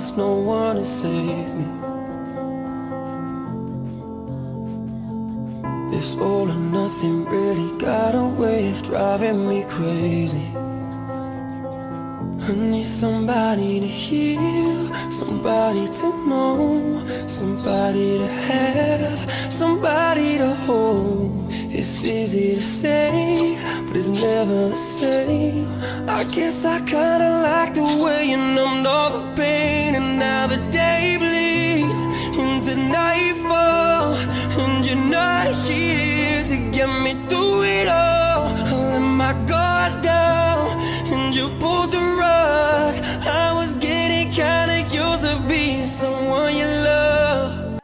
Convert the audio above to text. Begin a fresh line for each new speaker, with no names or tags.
there's no one to save me. This all or nothing really got a way of driving me crazy. I need somebody to heal, somebody to know, somebody to have, somebody to hold. It's easy to say, but it's never the same. I guess I kinda like the way you numbed all the pain. And now the day bleeds into nightfall, and you're not here to get me through it all. I let my guard